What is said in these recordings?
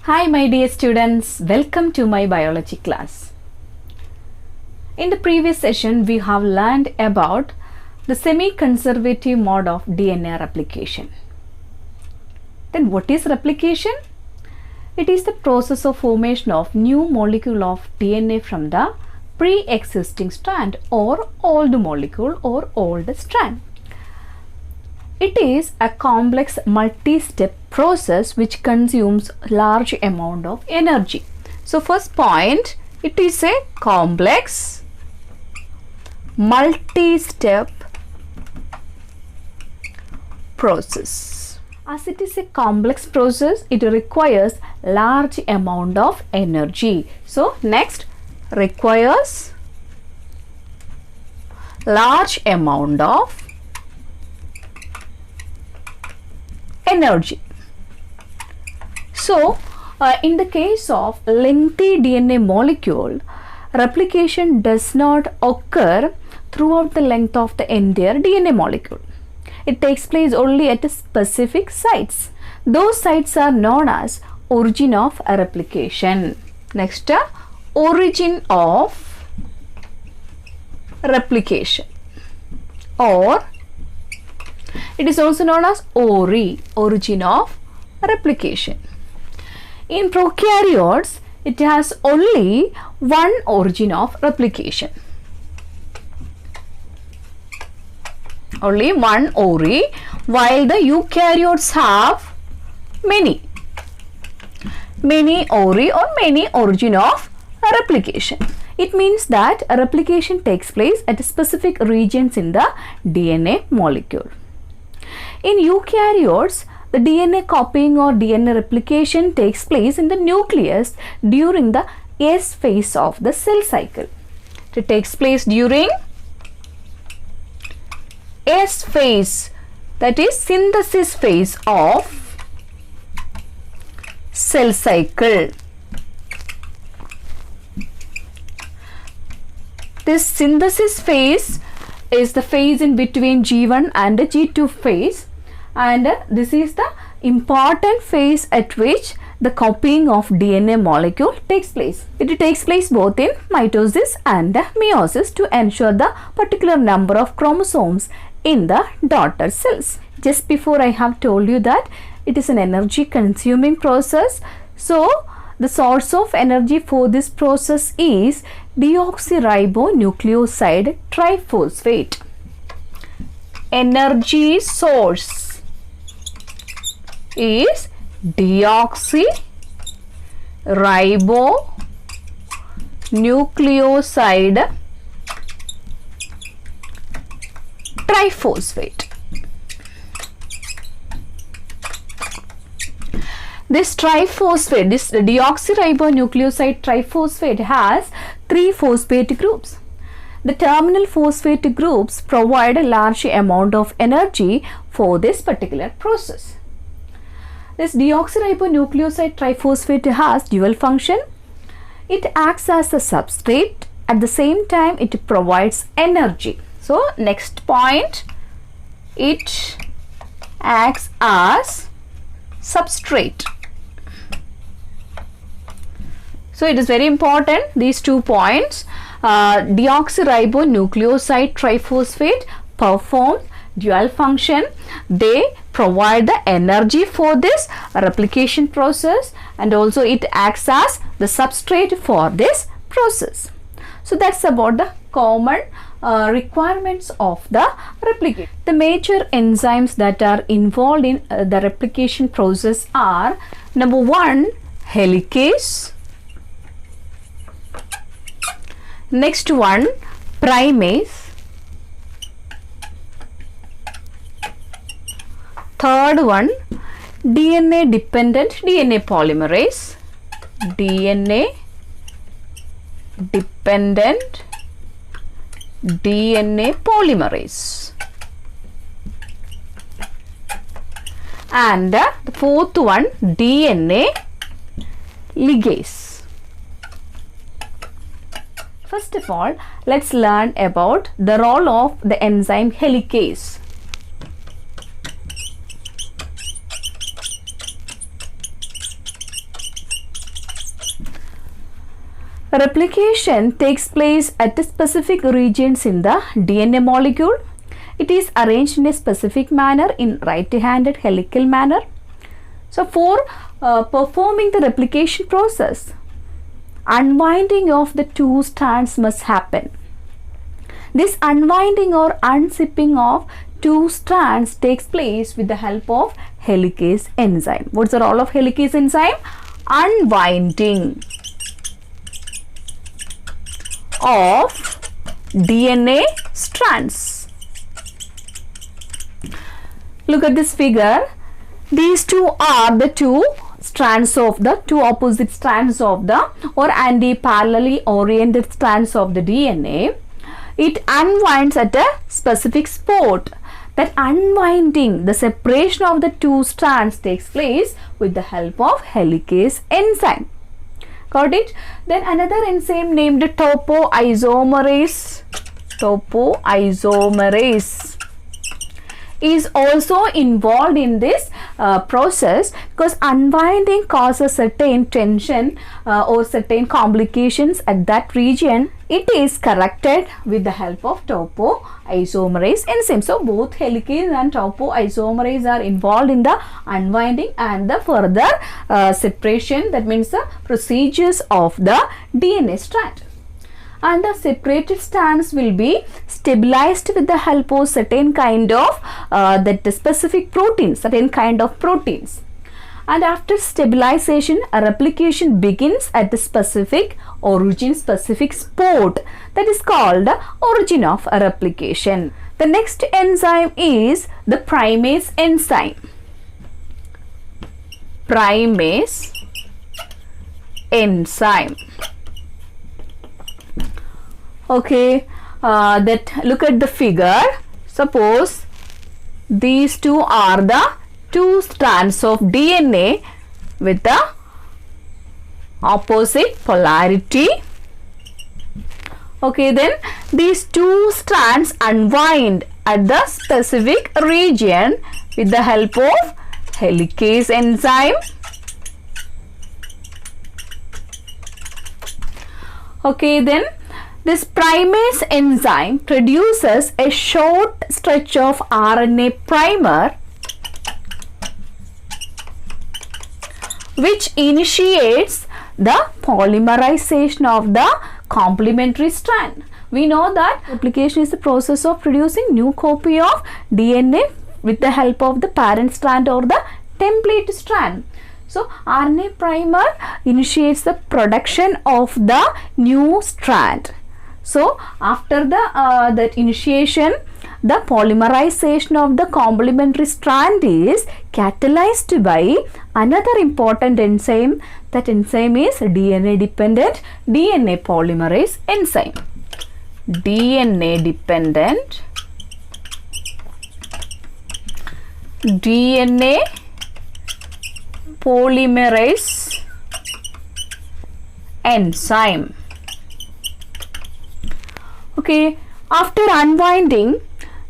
Hi my dear students, welcome to my biology class. In the previous session we have learned about the semi-conservative mode of DNA replication. Then what is replication? It is the process of formation of new molecule of DNA from the pre-existing strand or old molecule or old strand. It is a complex multi-step process which consumes large amount of energy. So first point, it is a complex multi-step process. As it is a complex process, it requires large amount of energy. So next, requires large amount of energy. So, in the case of lengthy DNA molecule, replication does not occur throughout the length of the entire DNA molecule. It takes place only at specific sites. Those sites are known as origin of replication. Next, origin of replication, or it is also known as origin of replication. In prokaryotes, it has only one origin of replication. Only one ori, while the eukaryotes have many ori or many origin of replication. It means that a replication takes place at specific regions in the DNA molecule. In eukaryotes, the DNA copying or DNA replication takes place in the nucleus during the S phase of the cell cycle. It takes place during S phase, that is synthesis phase of cell cycle. This synthesis phase is the phase in between G1 and G2 phase, and this is the important phase at which the copying of DNA molecule takes place. It takes place both in mitosis and meiosis to ensure the particular number of chromosomes in the daughter cells. Just before I have told you that it is an energy consuming process. So the source of energy for this process is deoxyribonucleoside triphosphate. Energy source is deoxyribonucleoside triphosphate. This triphosphate, this deoxyribonucleoside triphosphate has 3 phosphate groups. The terminal phosphate groups provide a large amount of energy for this particular process. This deoxyribonucleoside triphosphate has dual function. It acts as a substrate. At the same time, it provides energy. So, next point, it acts as substrate. So, it is very important, these 2 points. Deoxyribonucleoside triphosphate performs dual function. They provide the energy for this replication process, and also it acts as the substrate for this process. So that's about the common requirements of the replication. The major enzymes that are involved in the replication process are: number 1, helicase; next one, primase; third one, DNA dependent DNA polymerase, DNA dependent DNA polymerase, and the fourth one, DNA ligase. First of all, let's learn about the role of the enzyme helicase. Replication takes place at specific regions in the DNA molecule. It is arranged in a specific manner in right-handed helical manner. So for performing the replication process, unwinding of the two strands must happen. This unwinding or unzipping of two strands takes place with the help of helicase enzyme. What's the role of helicase enzyme? Unwinding of DNA strands. Look at this figure. These two are the two opposite strands of the or anti-parallelly oriented strands of the DNA. It unwinds at a specific spot. That unwinding, the separation of the two strands takes place with the help of helicase enzyme. Got it? Then another enzyme named topoisomerase is also involved in this process, because unwinding causes certain tension or certain complications at that region. It is corrected with the help of topoisomerase enzyme. So both helicase and topoisomerase are involved in the unwinding and the further separation, that means the procedures of the DNA strand. And the separated strands will be stabilized with the help of certain kind of specific proteins, certain kind of proteins. And after stabilization, a replication begins at the specific origin, specific spot, that is called the origin of a replication. The next enzyme is the primase enzyme. Primase enzyme. Okay, look at the figure. Suppose these two are the two strands of DNA with the opposite polarity. Okay, then these two strands unwind at the specific region with the help of helicase enzyme. Okay, then this primase enzyme produces a short stretch of RNA primer which initiates the polymerization of the complementary strand. We know that replication is the process of producing new copy of DNA with the help of the parent strand or the template strand. So RNA primer initiates the production of the new strand. So after that initiation, the polymerization of the complementary strand is catalyzed by another important enzyme. That enzyme is DNA dependent DNA polymerase enzyme. DNA dependent DNA polymerase enzyme. Okay, after unwinding,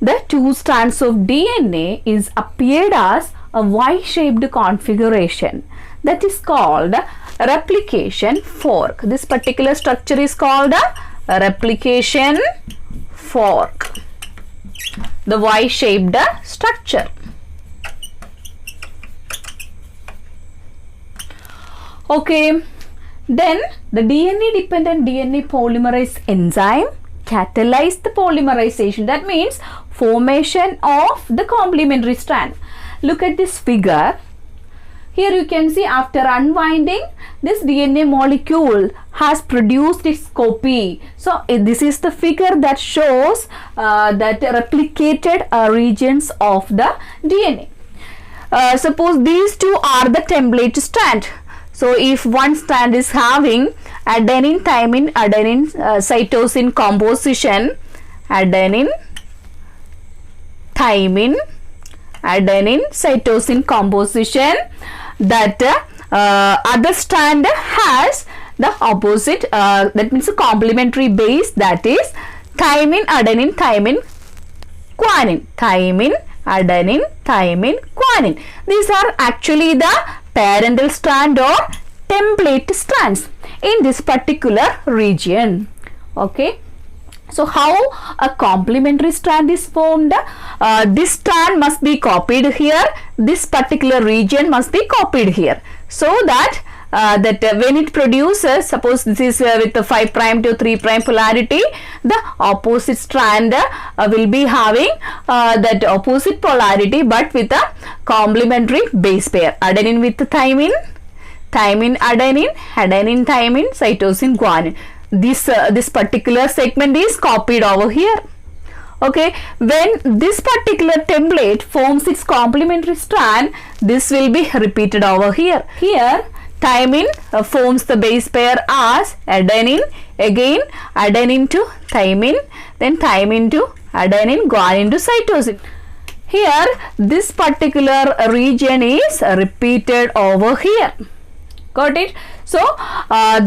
the two strands of DNA is appeared as a Y-shaped configuration, that is called replication fork. This particular structure is called a replication fork, the Y-shaped structure. Okay, then the DNA dependent DNA polymerase enzyme catalyze the polymerization, that means formation of the complementary strand. Look at this figure. Here you can see after unwinding, this DNA molecule has produced its copy. So this is the figure that shows that replicated regions of the DNA. Suppose these two are the template strand. So if one strand is having adenine, thymine, adenine, cytosine composition, adenine, thymine, adenine, cytosine composition, that other strand has the opposite, that means a complementary base, that is thymine, adenine, thymine, guanine, thymine, adenine, thymine, guanine. These are actually the parental strand or template strands. in this particular region. Okay. So how a complementary strand is formed? This strand must be copied here. This particular region must be copied here. So that when it produces, suppose this is with the 5' to 3' polarity, the opposite strand will be having that opposite polarity but with a complementary base pair. Adenine with thymine, thymine adenine, adenine thymine, cytosine guanine. This particular segment is copied over here. Okay, when this particular template forms its complementary strand, this will be repeated over here. Here thymine forms the base pair as adenine, again adenine to thymine, then thymine to adenine, guanine to cytosine. Here this particular region is repeated over here. Got it? So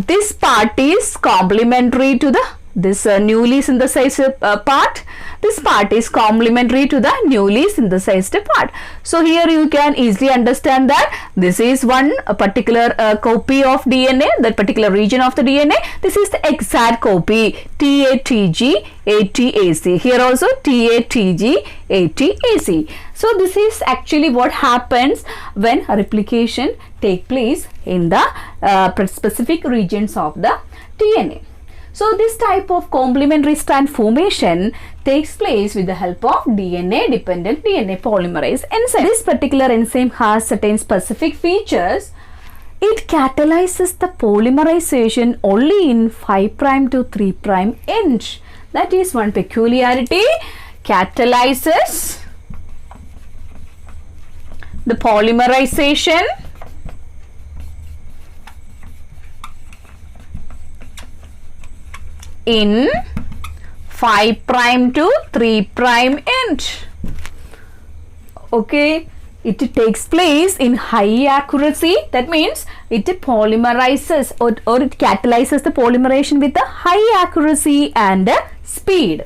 this part is complementary to the newly synthesized part. This part is complementary to the newly synthesized part. So here you can easily understand that this is one particular copy of DNA, that particular region of the DNA. This is the exact copy, TATG ATAC. Here also TATG ATAC. So this is actually what happens when replication take place in the specific regions of the DNA. So this type of complementary strand formation takes place with the help of DNA-dependent DNA polymerase enzyme. This particular enzyme has certain specific features. It catalyzes the polymerization only in 5' to 3' end. That is one peculiarity. Catalyzes the polymerization in 5' to 3' end. Okay, it takes place in high accuracy. That means it polymerizes or it catalyzes the polymerization with a high accuracy and speed.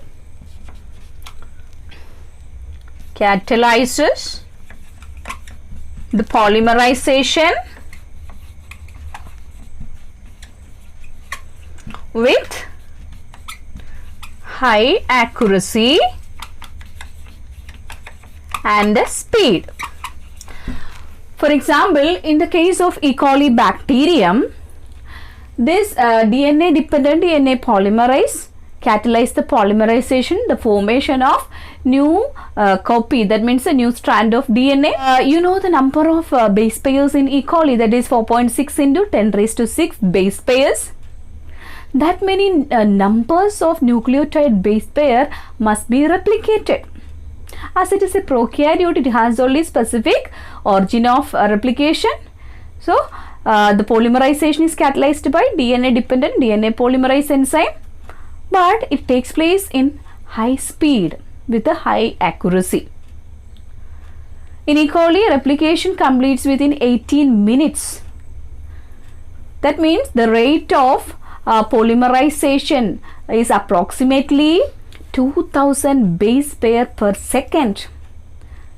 Catalyzes the polymerization with high accuracy and speed. For example, in the case of E. coli bacterium, this DNA dependent DNA polymerase catalyze the polymerization, the formation of new copy, that means a new strand of DNA. You know the number of base pairs in E. coli, that is 4.6 into 10 raised to 6 base pairs. That many numbers of nucleotide base pair must be replicated. As it is a prokaryote, it has only specific origin of replication. So the polymerization is catalyzed by DNA dependent DNA polymerase enzyme, but it takes place in high speed with a high accuracy. In E. coli, replication completes within 18 minutes. That means the rate of polymerization is approximately 2000 base pair per second.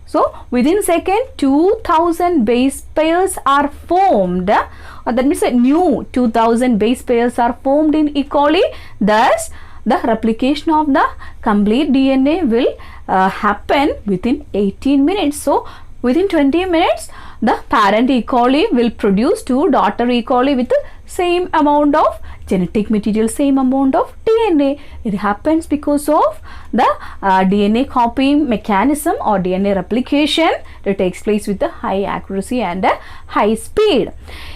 So within second 2000 base pairs are formed. That means a new 2000 base pairs are formed in E. coli. Thus the replication of the complete DNA will happen within 18 minutes. So within 20 minutes the parent E. coli will produce two daughter E. coli with the same amount of genetic material, same amount of DNA. It happens because of the DNA copying mechanism or DNA replication that takes place with a high accuracy and a high speed.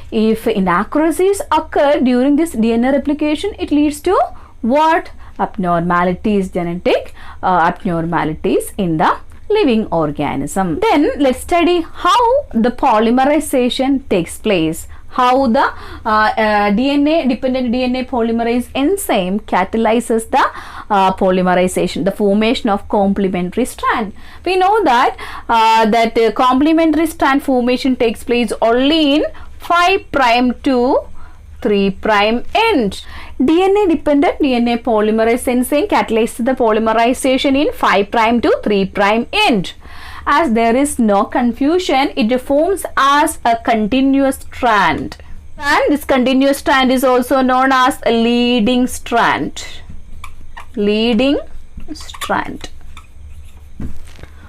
If inaccuracies occur during this DNA replication, it leads to what? Abnormalities, genetic abnormalities in the living organism. Then let's study how the polymerization takes place. How the DNA dependent DNA polymerase enzyme catalyzes the polymerization, the formation of complementary strand. We know that complementary strand formation takes place only in 5' to 3' end. DNA dependent DNA polymerase enzyme catalyzes the polymerization in 5' to 3' end. As there is no confusion, it forms as a continuous strand. And this continuous strand is also known as a leading strand. Leading strand.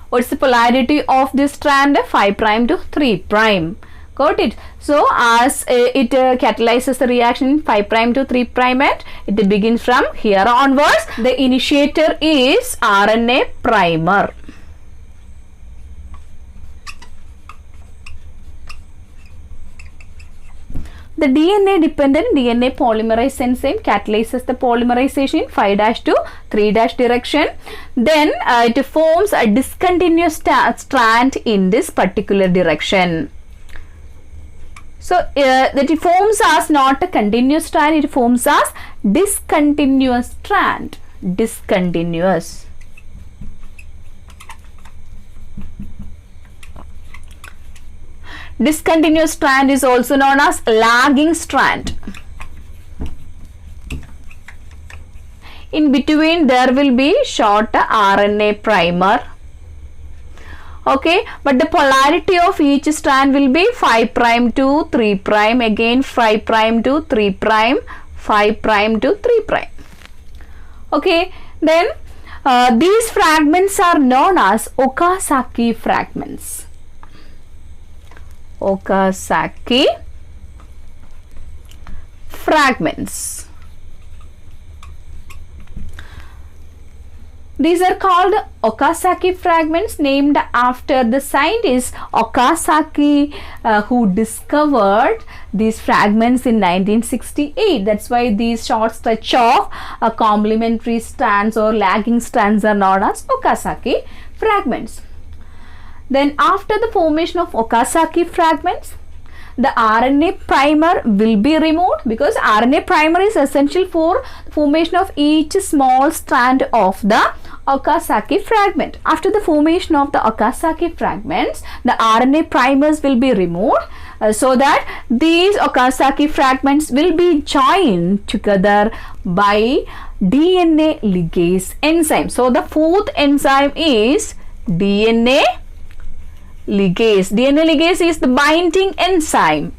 What's the polarity of this strand? 5' to 3'. Got it? So as it catalyzes the reaction 5' to 3' and it begins from here onwards. The initiator is RNA primer. The DNA dependent DNA polymerase enzyme catalyzes the polymerization 5' to 3' direction. Then it forms a discontinuous strand in this particular direction. So that it forms as not a continuous strand, it forms as discontinuous strand. Discontinuous. Discontinuous strand is also known as lagging strand. In between there will be short RNA primer. Okay, but the polarity of each strand will be 5' to 3', again 5' to 3', 5' to 3'. Okay, then these fragments are known as Okazaki fragments. Okazaki fragments. These are called Okazaki fragments, named after the scientist Okazaki who discovered these fragments in 1968. That's why these short stretch of complementary strands or lagging strands are known as Okazaki fragments. Then after the formation of Okazaki fragments, the RNA primer will be removed, because RNA primer is essential for formation of each small strand of the Okazaki fragment. After the formation of the Okazaki fragments, the RNA primers will be removed so that these Okazaki fragments will be joined together by DNA ligase enzyme. So the fourth enzyme is DNA ligase. DNA ligase is the binding enzyme.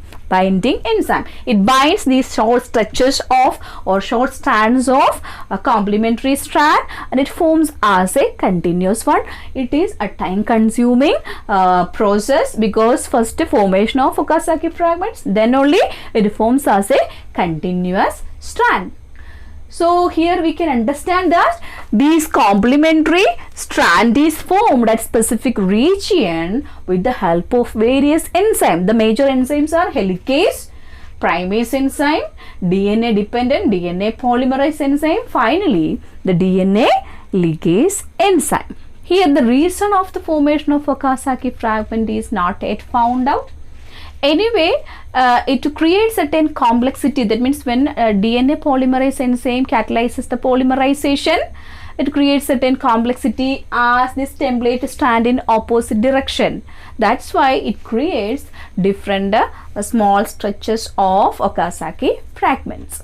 It binds these short stretches of or short strands of a complementary strand and it forms as a continuous one. It is a time consuming process, because first formation of Okazaki fragments, then only it forms as a continuous strand. So here we can understand that these complementary strand is formed at specific region with the help of various enzymes. The major enzymes are helicase, primase enzyme, DNA dependent DNA polymerase enzyme, finally the DNA ligase enzyme. Here the reason of the formation of Okazaki fragment is not yet found out. Anyway, it creates certain complexity. That means when DNA polymerase enzyme catalyzes the polymerization, it creates certain complexity as this template strand in opposite direction. That's why it creates different small stretches of Okazaki fragments.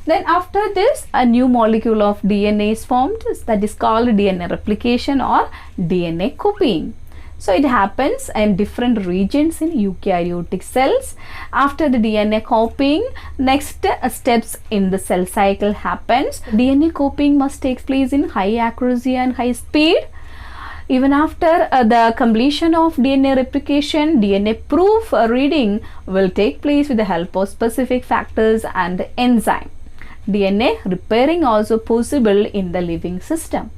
Then after this, a new molecule of DNA is formed, that is called DNA replication or DNA copying. So it happens in different regions in eukaryotic cells. After the DNA copying, next steps in the cell cycle happens. DNA copying must take place in high accuracy and high speed. Even after the completion of DNA replication, DNA proof reading will take place with the help of specific factors and enzyme. DNA repairing also possible in the living system.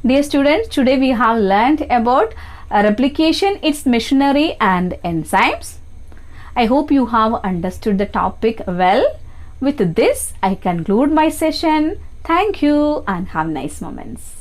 Dear students, today we have learned about replication, its machinery and enzymes. I hope you have understood the topic well. With this, I conclude my session. Thank you and have nice moments.